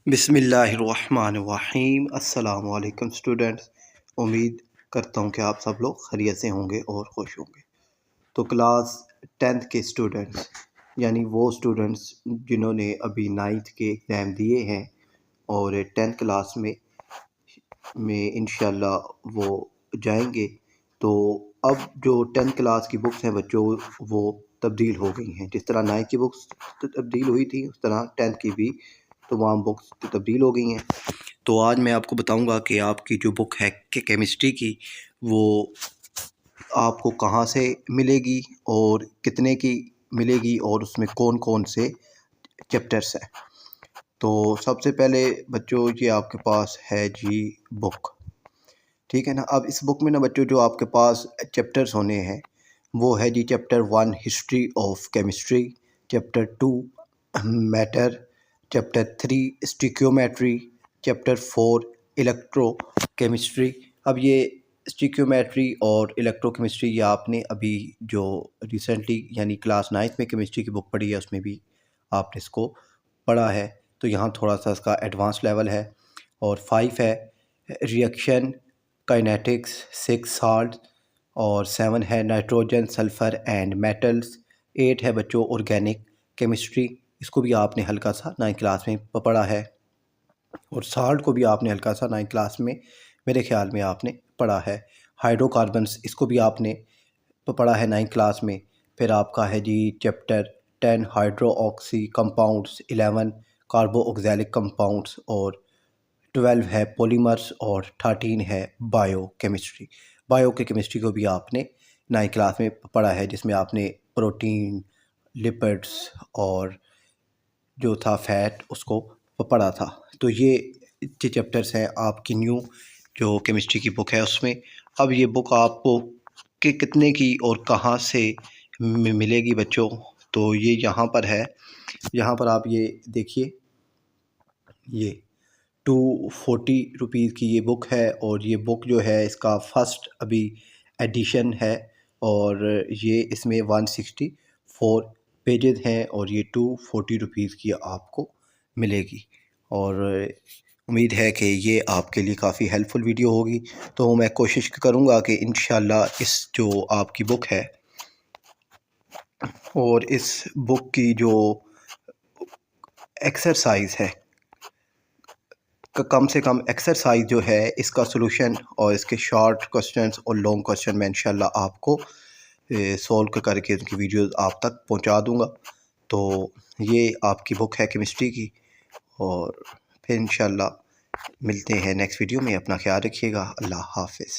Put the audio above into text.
बिस्मिल्लाहिर्रहमानिर्रहीम। अस्सलामु अलैकुम स्टूडेंट्स। उम्मीद करता हूँ कि आप सब लोग खैरियत से होंगे और खुश होंगे। तो क्लास 10th के स्टूडेंट्स यानी वो स्टूडेंट्स जिन्होंने अभी 9th के एग्ज़ाम दिए हैं और 10th क्लास में इंशाल्लाह वो जाएंगे, तो अब जो 10th क्लास की बुक्स हैं बच्चों वो तब्दील हो गई हैं। जिस तरह 9th की बुक्स तब्दील हुई थी उस तरह 10th की भी तमाम बुक्स तब्दील हो गई हैं। तो आज मैं आपको बताऊंगा कि आपकी जो बुक है कि केमिस्ट्री की वो आपको कहाँ से मिलेगी और कितने की मिलेगी और उसमें कौन कौन से चैप्टर्स हैं। तो सबसे पहले बच्चों ये आपके पास है जी बुक, ठीक है ना। अब इस बुक में ना बच्चों जो आपके पास चैप्टर्स होने हैं वो है जी chapter 1 history of chemistry, chapter 2 matter, chapter 3 stoichiometry, chapter 4 electrochemistry. अब ये स्टिक्योमेट्री और इलेक्ट्रो केमिस्ट्री ये आपने अभी जो रिसेंटली यानी क्लास 9th में केमिस्ट्री की बुक पढ़ी है उसमें भी आपने इसको पढ़ा है। तो यहाँ थोड़ा सा इसका एडवांस लेवल है। और 5 है रिएक्शन काइनेटिक्स, 6 साल्ट और 7 है नाइट्रोजन सल्फ़र एंड मेटल्स, 8 है बच्चों ऑर्गेनिक केमिस्ट्री, इसको भी आपने हल्का सा 9th क्लास में पढ़ा है। और साल्ट को भी आपने हल्का सा 9th क्लास में मेरे ख्याल में आपने पढ़ा है। हाइड्रोकार्बन्स इसको भी आपने पढ़ा है 9th क्लास में। फिर आपका है जी chapter 10 hydro oxy compounds, 11 कार्बो oxalic compounds और 12 है पॉलीमर्स और 13 है बायो केमिस्ट्री। बायो के केमिस्ट्री को भी आपने 9th क्लास में पढ़ा है जिसमें आपने प्रोटीन, लिपिड्स और जो था फैट उसको पढ़ा था। तो ये चैप्टर्स हैं आपकी न्यू जो केमिस्ट्री की बुक है उसमें। अब ये बुक आपको कितने की और कहाँ से मिलेगी बच्चों, तो ये यहाँ पर है। यहाँ पर आप ये देखिए, ये 240 की ये बुक है और ये बुक जो है इसका फर्स्ट अभी एडिशन है और ये इसमें 164 पेजेस हैं और ये 240 की आपको मिलेगी। और उम्मीद है कि ये आपके लिए काफ़ी हेल्पफुल वीडियो होगी। तो मैं कोशिश करूँगा कि इंशाल्लाह इस जो आपकी बुक है और इस बुक की जो एक्सरसाइज है कम से कम एक्सरसाइज जो है इसका सॉल्यूशन और इसके शॉर्ट क्वेश्चंस और लॉन्ग क्वेश्चन मैं इंशाल्लाह आपको सॉल्व करके उनकी वीडियोस आप तक पहुंचा दूंगा। तो ये आपकी बुक है केमिस्ट्री की और फिर इंशाल्लाह मिलते हैं नेक्स्ट वीडियो में। अपना ख्याल रखिएगा। अल्लाह हाफिज़।